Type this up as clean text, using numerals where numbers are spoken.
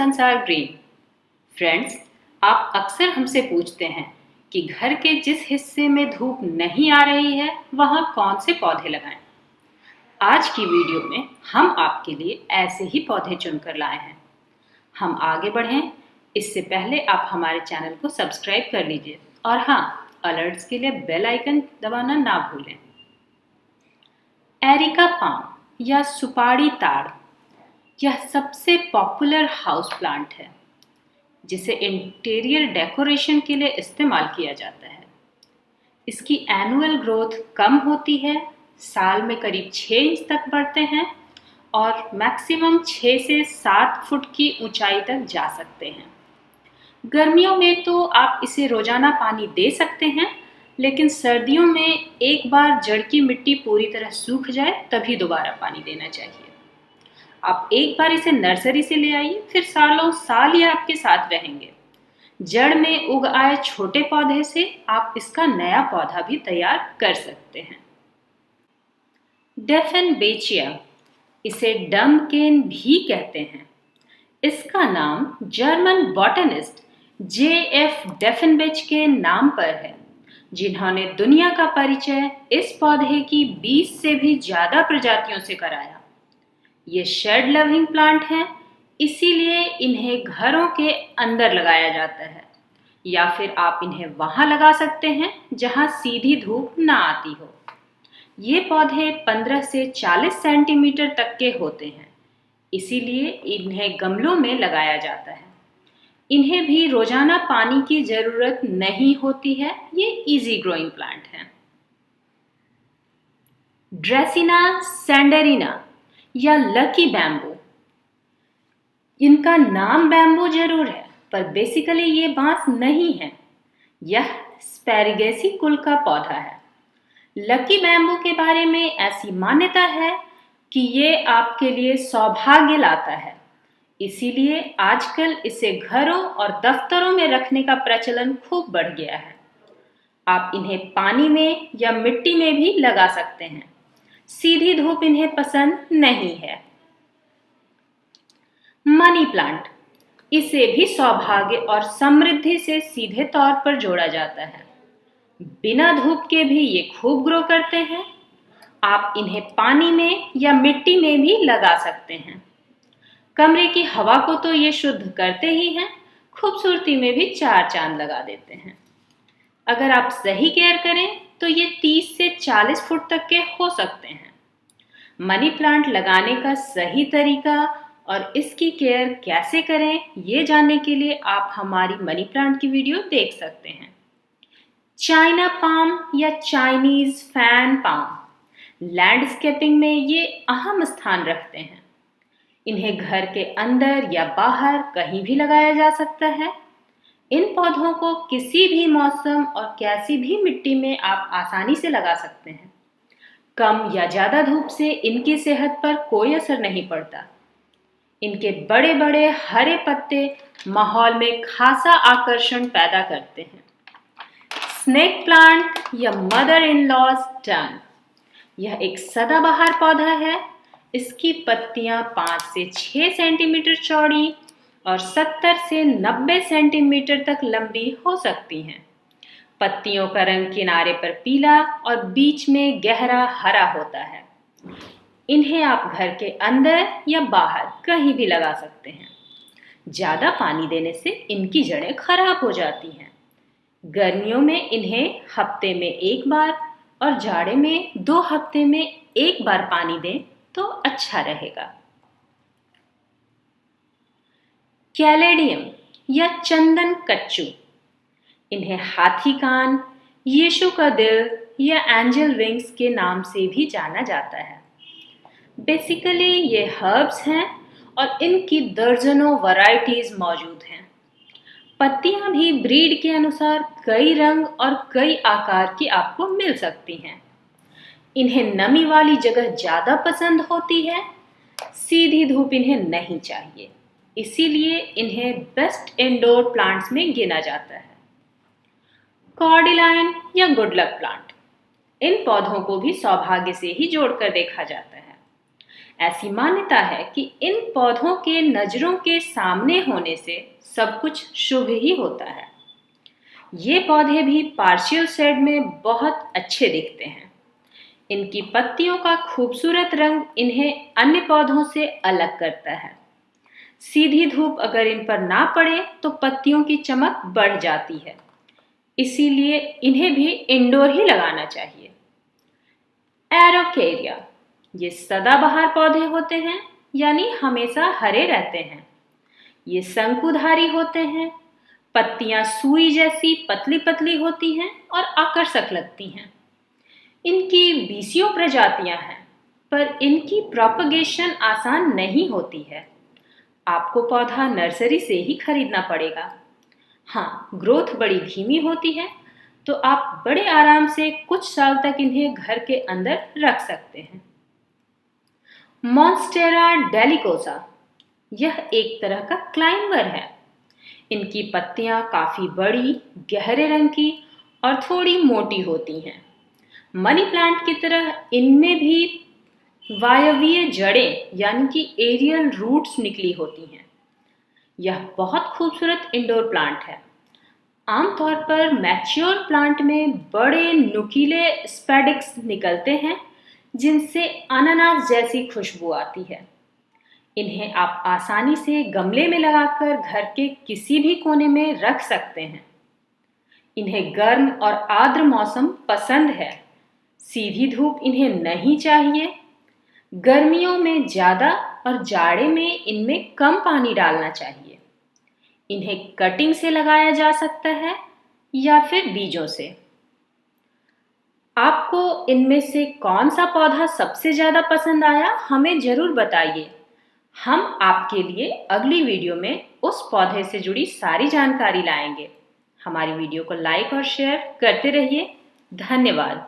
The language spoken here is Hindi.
संसार ग्रीन। फ्रेंड्स, आप अक्सर हमसे पूछते हैं कि घर के जिस हिस्से में धूप नहीं आ रही है वहाँ कौन से पौधे लगाएं। आज की वीडियो में हम आपके लिए ऐसे ही पौधे चुनकर लाए हैं। हम आगे बढ़ें इससे पहले आप हमारे चैनल को सब्सक्राइब कर लीजिए और हाँ, अलर्ट्स के लिए बेल आइकन दबाना ना भूलें। एरिका पाम या सुपारी ताड़ यह सबसे पॉपुलर हाउस प्लांट है जिसे इंटीरियर डेकोरेशन के लिए इस्तेमाल किया जाता है। इसकी एनुअल ग्रोथ कम होती है, साल में करीब 6 इंच तक बढ़ते हैं और मैक्सिमम 6 से 7 फुट की ऊंचाई तक जा सकते हैं। गर्मियों में तो आप इसे रोजाना पानी दे सकते हैं, लेकिन सर्दियों में एक बार जड़ की मिट्टी पूरी तरह सूख जाए तभी दोबारा पानी देना चाहिए। आप एक बार इसे नर्सरी से ले आइए, फिर सालों साल ये आपके साथ रहेंगे। जड़ में उग आए छोटे पौधे से आप इसका नया पौधा भी तैयार कर सकते हैं। डेफेनबेचिया, इसे डमकेन भी कहते हैं। इसका नाम जर्मन बॉटनिस्ट J.F. डेफेनबेच के नाम पर है, जिन्होंने दुनिया का परिचय इस पौधे की 20 से भी ज्यादा प्रजातियों से कराया। ये शेड लविंग प्लांट हैं, इसीलिए इन्हें घरों के अंदर लगाया जाता है या फिर आप इन्हें वहां लगा सकते हैं जहां सीधी धूप ना आती हो। ये पौधे 15 से 40 सेंटीमीटर तक के होते हैं, इसीलिए इन्हें गमलों में लगाया जाता है। इन्हें भी रोजाना पानी की जरूरत नहीं होती है, ये इजी ग्रोइंग प्लांट हैं। ड्रेसिना सैंडेरिना या लकी बैम्बू, इनका नाम बैम्बू जरूर है पर बेसिकली ये बांस नहीं है। यह स्पैरिगेसी कुल का पौधा है। लकी बैम्बू के बारे में ऐसी मान्यता है कि ये आपके लिए सौभाग्य लाता है, इसीलिए आजकल इसे घरों और दफ्तरों में रखने का प्रचलन खूब बढ़ गया है। आप इन्हें पानी में या मिट्टी में भी लगा सकते हैं। सीधी धूप इन्हें पसंद नहीं है। मनी प्लांट, इसे भी सौभाग्य और समृद्धि से सीधे तौर पर जोड़ा जाता है। बिना धूप के भी ये खूब ग्रो करते हैं। आप इन्हें पानी में या मिट्टी में भी लगा सकते हैं। कमरे की हवा को तो ये शुद्ध करते ही हैं, खूबसूरती में भी 4 चांद लगा देते हैं। अगर आप सही केयर करें तो ये 30 से 40 फुट तक के हो सकते हैं। मनी प्लांट लगाने का सही तरीका और इसकी केयर कैसे करें, ये जानने के लिए आप हमारी मनी प्लांट की वीडियो देख सकते हैं। चाइना पाम या चाइनीज फैन पाम, लैंडस्केपिंग में ये अहम स्थान रखते हैं। इन्हें घर के अंदर या बाहर कहीं भी लगाया जा सकता है। इन पौधों को किसी भी मौसम और कैसी भी मिट्टी में आप आसानी से लगा सकते हैं। कम या ज्यादा धूप से इनकी सेहत पर कोई असर नहीं पड़ता। इनके बड़े बड़े हरे पत्ते माहौल में खासा आकर्षण पैदा करते हैं। स्नेक प्लांट या मदर इन लॉज टर्न, यह एक सदाबहार पौधा है। इसकी पत्तियां 5 से 6 सेंटीमीटर चौड़ी और 70 से 90 सेंटीमीटर तक लंबी हो सकती हैं। पत्तियों का रंग किनारे पर पीला और बीच में गहरा हरा होता है। इन्हें आप घर के अंदर या बाहर कहीं भी लगा सकते हैं। ज्यादा पानी देने से इनकी जड़ें खराब हो जाती हैं। गर्मियों में इन्हें हफ्ते में 1 बार और जाड़े में 2 हफ्ते में 1 बार पानी दें तो अच्छा रहेगा। कैलेडियम या चंदन कच्चू, इन्हें हाथी कान, यीशु का दिल या एंजल विंग्स के नाम से भी जाना जाता है। बेसिकली ये हर्ब्स हैं और इनकी दर्जनों वैरायटीज मौजूद हैं। पत्तियां भी ब्रीड के अनुसार कई रंग और कई आकार की आपको मिल सकती हैं। इन्हें नमी वाली जगह ज्यादा पसंद होती है। सीधी धूप इन्हें नहीं चाहिए, इसीलिए इन्हें बेस्ट इंडोर प्लांट्स में गिना जाता है। कॉर्डिलाइन या गुड लक प्लांट, इन पौधों को भी सौभाग्य से ही जोड़कर देखा जाता है। ऐसी मान्यता है कि इन पौधों के नजरों के सामने होने से सब कुछ शुभ ही होता है। ये पौधे भी पार्शियल शेड में बहुत अच्छे दिखते हैं। इनकी पत्तियों का खूबसूरत रंग इन्हें अन्य पौधों से अलग करता है। सीधी धूप अगर इन पर ना पड़े तो पत्तियों की चमक बढ़ जाती है, इसीलिए इन्हें भी इंडोर ही लगाना चाहिए। एरोकेरिया, ये सदाबहार पौधे होते हैं, यानी हमेशा हरे रहते हैं। ये शंकुधारी होते हैं। पत्तियां सुई जैसी पतली पतली होती हैं और आकर्षक लगती हैं। इनकी 20 प्रजातियां हैं, पर इनकी प्रोपगेशन आसान नहीं होती है। आपको पौधा नर्सरी से ही खरीदना पड़ेगा। हाँ, ग्रोथ बड़ी धीमी होती है, तो आप बड़े आराम से कुछ साल तक इन्हें घर के अंदर रख सकते हैं। मॉन्स्टेरा डेलिकोसा, यह एक तरह का क्लाइंबर है। इनकी पत्तियां काफी बड़ी, गहरे रंग की और थोड़ी मोटी होती हैं। मनी प्लांट की तरह इनमें भी वायवीय जड़ें यानी कि एरियल रूट्स निकली होती हैं। यह बहुत खूबसूरत इंडोर प्लांट है। आमतौर पर मैच्योर प्लांट में बड़े नुकीले स्पेडिक्स निकलते हैं, जिनसे अनानास जैसी खुशबू आती है। इन्हें आप आसानी से गमले में लगाकर घर के किसी भी कोने में रख सकते हैं। इन्हें गर्म और आर्द्र मौसम पसंद है। सीधी धूप इन्हें नहीं चाहिए। गर्मियों में ज़्यादा और जाड़े में इनमें कम पानी डालना चाहिए। इन्हें कटिंग से लगाया जा सकता है या फिर बीजों से। आपको इनमें से कौन सा पौधा सबसे ज़्यादा पसंद आया, हमें ज़रूर बताइए। हम आपके लिए अगली वीडियो में उस पौधे से जुड़ी सारी जानकारी लाएंगे। हमारी वीडियो को लाइक और शेयर करते रहिए। धन्यवाद।